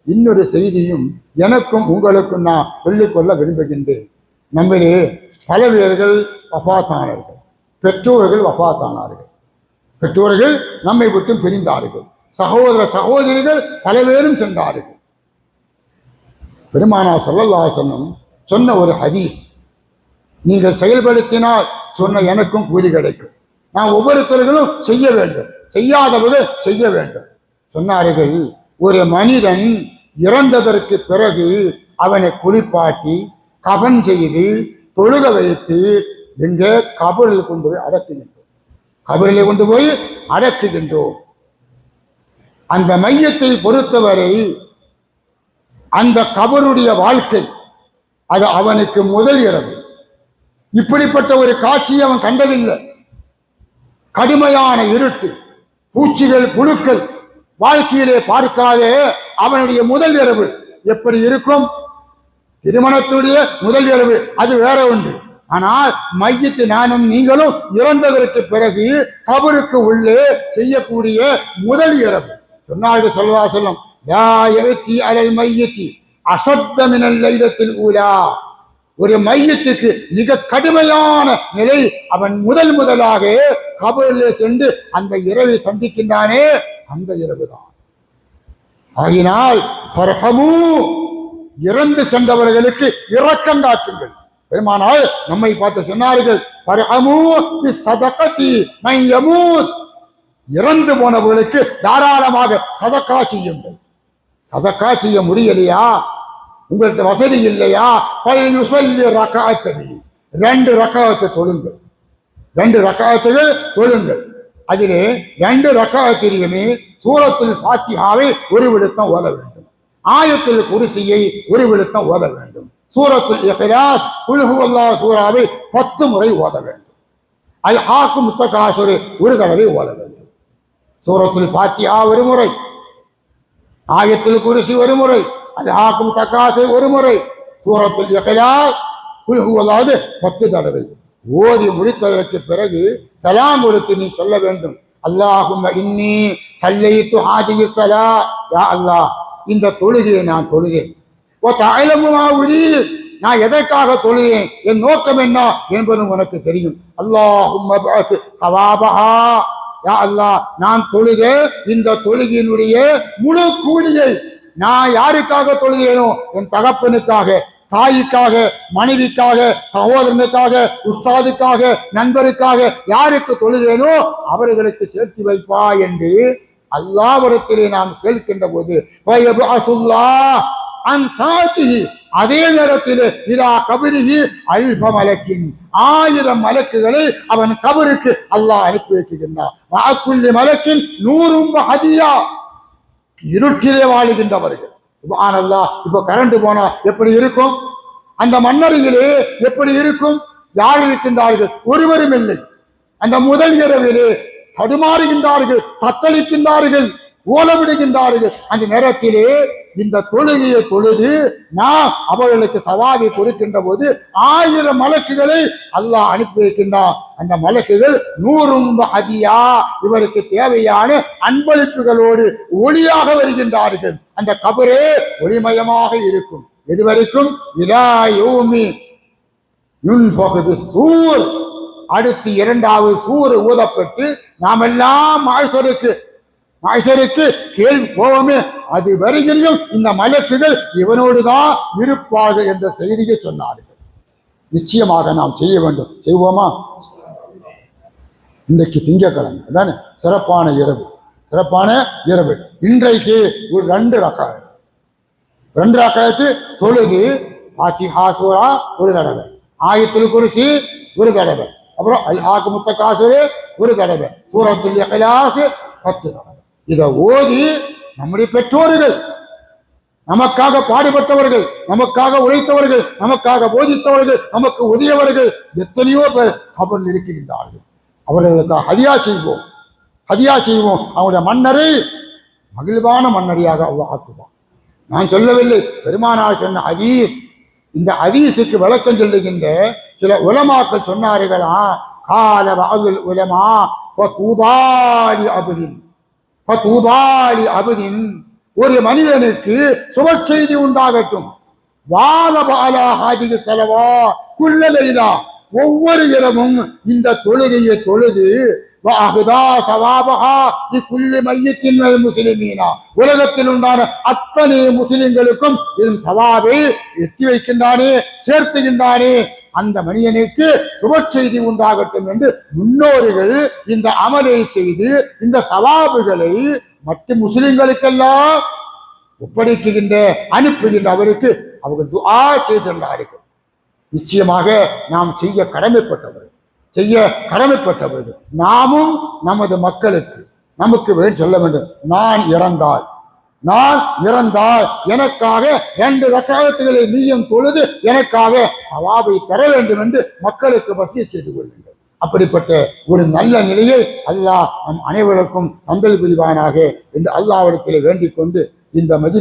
இன்னொரு செய்தியும் எனக்கும் உங்களுக்கும் நான் சொல்லிக்கொள்ள விரும்புகின்றேன். நம்மளே பல பேர்கள் வஃபாத்தானார்கள், பெற்றோர்கள் வஃபாத்தானார்கள், பெற்றோர்கள் நம்மை விட்டு பிரிந்தார்கள், சகோதர சகோதரிகள் பல பேரும் சென்றார்கள். பெருமானார் ஸல்லல்லாஹு அலைஹி வஸல்லம் சொன்ன ஒரு ஹதீஸ், நீங்கள் செயல்படுத்தினால் சொன்ன எனக்கும் கூலி கிடைக்கும். நான் ஒவ்வொருத்தர்களும் செய்ய வேண்டும், செய்யாதவர்கள் செய்ய வேண்டும். சொன்னார்கள், ஒரு மனிதன் இறந்ததற்கு பிறகு அவனை குளிப்பாட்டி கபன் செய்து தொழுக வைத்து எங்கே கபரில் கொண்டு போய் அடக்குகின்றோம், கபரிலே கொண்டு போய் அடக்குகின்றோம். அந்த மையத்தை பொறுத்தவரை அந்த கபருடைய வாழ்க்கை அது அவனுக்கு முதல் இரவு. இப்படிப்பட்ட ஒரு காட்சியை அவன் கண்டதில்லை. கடுமையான இருட்டு, பூச்சிகள், புழுக்கள், வாழ்க்கையிலே பார்க்காதே அவனுடைய முதல் இரவு எப்படி இருக்கும்? திருமணத்துடைய முதல் இரவு அது வேற ஒன்று. ஆனால் மையத்து நானும் நீங்களும் இறந்ததற்கு பிறகு கபருக்கு உள்ளே செய்யக்கூடிய முதல் இரவு. சொன்னார்கள் ஸல்லல்லாஹு அலைஹி வஸல்லம், லா யஅதி அலல் மையத்தி அஸத்த மினல் லைலத்தில் ஊலா. ஒரு மையத்துக்கு மிக கடுமையான நிலை, அவன் முதலாக கபரிலே சென்று அந்த இரவை சந்திக்கின்றானே, அந்த இரவுதான். ஆகினால் ஃபர்ஹமு, இறந்து சென்றவர்களுக்கு இரக்கம் காட்டுங்கள். பெருமானால் நம்மை பார்த்து சொன்னார்கள், ஃபர்ஹமு பிஸ்ஸதகதி மன் யமூத், இறந்து போனவர்களுக்கு தாராளமாக சதக்கா செய்யுங்கள். சதக்கா செய்ய முடியலையா, உங்களுக்கு வசதி இல்லையா, ரெண்டு ரக்காத்தை தொழுங்கள், ரெண்டு ரக்காத்துகள் தொழுங்கள். அதிலே ரெண்டு ரக்காத்திரியுமே சூரத்துல் ஃபாத்திஹாவை ஒரு விழுத்தம் ஓத வேண்டும், ஆயத்துல் குர்சியை ஒரு விழுத்தம் ஓத வேண்டும், சூரத்துல் இக்லாஸ் குல் ஹுவல்லாஹு சூராவை 10 முறை ஓத வேண்டும், அல் ஹாக்கும் முத்தகாசுர் ஒரு தடவை ஓத வேண்டும். சூரத்துல் ஃபாத்திஹா ஒரு முறை, ஆயத்துல் குர்சி ஒரு முறை, அல் ஹாக்கும் முத்தகாசுர் ஒரு முறை, சூரத்துல் இக்லாஸ் குல் ஹுவல்லாஹு 10 தடவை ஓதி முடித்ததற்கு பிறகு சலாம் கொடுத்து நீ சொல்ல வேண்டும், அல்லாஹும்ம இன்னி ஸல்லைத்து ஹாதிஹி ஸலா, யா அல்லாஹ் இந்த தொழுகையை நான் தொழுதேன், வ தஅலமு மா உரீத், நான் எதற்காக தொழுதேன், என் நோக்கம் என்ன என்பதும் உனக்கு தெரியும். அல்லாஹும்ம பஅத் ஸவாபஹா, யா அல்லாஹ் நான் தொழுத இந்த தொழுகையினுடைய முழு கூலியை நான் யாருக்காக தொழுதேனோ, என் தகப்பனுக்காக, தாய்க்காக, மனைவிக்காக, சகோதரனுக்காக, உஸ்தாதுக்காக, நண்பருக்காக யாருக்கு தொழுதேனோ அவர்களுக்கு சேர்த்து வைப்பா என்று அல்லாஹ்விடத்திலே நாம் கேட்கின்ற போது அதே நேரத்தில் இதா கபரிஹி அல்ஃப மலக்கின், 1000 மலக்குகளை அவன் கபருக்கு அல்லாஹ் அனுப்பி வைக்கின்றான். வஅக்குல்லி மலக்கின் நூறும் ஹதியா, இருட்டிலே வாழுகின்றவர்கள். சுப்ஹானல்லாஹ். இப்போ கரண்ட் போனா எப்படி இருக்கும்? அந்த மண்ணறையிலே எப்படி இருக்கும்? யார் இருக்கின்றார்கள்? ஒருவரும் இல்லை. அந்த முதல் இரவிலே தடுமாறுகின்றார்கள், தத்தளிக்கின்றார்கள், ஓலமிடுகின்றார்கள். அந்த நேரத்திலே இந்த தொழுகையை தொழுது நாம் அவர்களுக்கு சவாலை கொடுக்கின்ற போது 1000 மலக்குகளை அல்லாஹ் அனுப்பி வைக்கின்றான். அந்த மலக்குகள் நூறும் ஹதியா, இவருக்கு தேவையான அன்பளிப்புகளோடு ஒளியாக வருகின்றார்கள். அந்த கபரே ஒளிமயமாக இருக்கும். எதுவரைக்கும்? இலா யௌமி யுன்ஃபகு பிஸ்ஸூர், அடுத்து 2வது சூர் ஊதப்பட்டு நாம் எல்லாம் மாய்சருக்கு கேள்வி போவோமே, அது வரையிலும் இந்த மலக்குகள் இவனோடு தான் இருப்பார்கள் என்ற செய்தியை சொன்னார்கள். நிச்சயமாக நாம் செய்ய வேண்டும். செய்வோமா? இன்றைக்கு திங்கட்கிழமை அதானே, சிறப்பான இரவு, சிறப்பான இரவு. இன்றைக்கு ஒரு 2 ரக்காயத்து தொழுது ஃபாத்திஹா சூரா ஒரு தடவை, ஆயத்துல் குர்சி ஒரு தடவை, அப்புறம் அல் ஹாக்கும் முத்தகாசுர் ஒரு தடவை, சூரத்துல் இக்லாஸ் 10 தடவை. இதை ஓதி நம்முடைய பெற்றோர்கள், நமக்காக பாடுபட்டவர்கள், நமக்காக உழைத்தவர்கள், நமக்காக போதித்தவர்கள், நமக்கு உதவியவர்கள் எத்தனையோ பேர் கபரில் இருக்கின்றார்கள். அவர்களுக்கு ஹதியா செய்வோம், ஹதியா செய்வோம். அவருடைய மன்னரை மகிழ்வான மன்னரையாக அல்லாஹ் ஆக்குவான். நான் சொல்லவில்லை, பெருமானார் சொன்ன ஹதீஸ். இந்த ஹதீஸுக்கு விளக்கம் சொல்லுகின்ற சில உலமாக்கள் சொன்னார்களா, கால பஅதுல் உலமா ஃபதூபாலி அப்தின் ஒரு மனிதனுக்கு சுப செய்தி உண்டாகட்டும். வாலபாலாஹாதிக செலவா குள்ளலைலா, ஒவ்வொரு இரவும் இந்த தொழுகையை தொழுது உலகத்தில் உண்டான அத்தனை முஸ்லிம்களுக்கும் இதன் சவாபை எத்தி வைக்கின்றானே, சேர்த்துகின்றானே, அந்த மனிதனுக்கு சுப செய்தி உண்டாகட்டும் என்று முன்னோர்கள் இந்த அமலை செய்து இந்த சவாபுகளை மற்ற முஸ்லிம்களுக்கெல்லாம் ஒப்படைக்கின்ற அனுப்புகின்ற அவருக்கு அவர்கள் துஆ செய்கின்றார்கள். நிச்சயமாக நாம் செய்ய கடமைப்பட்டவர்கள் நாமும் நமது மக்களுக்கு நமக்கு சொல்ல வேண்டும். நான் இறந்தால் எனக்காக 2 ரக்காத்துகளை நீயும் தொழுது எனக்காக சவாபை தர வேண்டும் என்று மக்களுக்கு வசியத் செய்து கொள்ளுங்கள். அப்படிப்பட்ட ஒரு நல்ல நிலையை அல்லாஹ் நம் அனைவருக்கும் தந்தல் புரிவானாக என்று அல்லாஹ்விடத்திலே வேண்டிக் கொண்டு இந்த மஜ்லிஸ்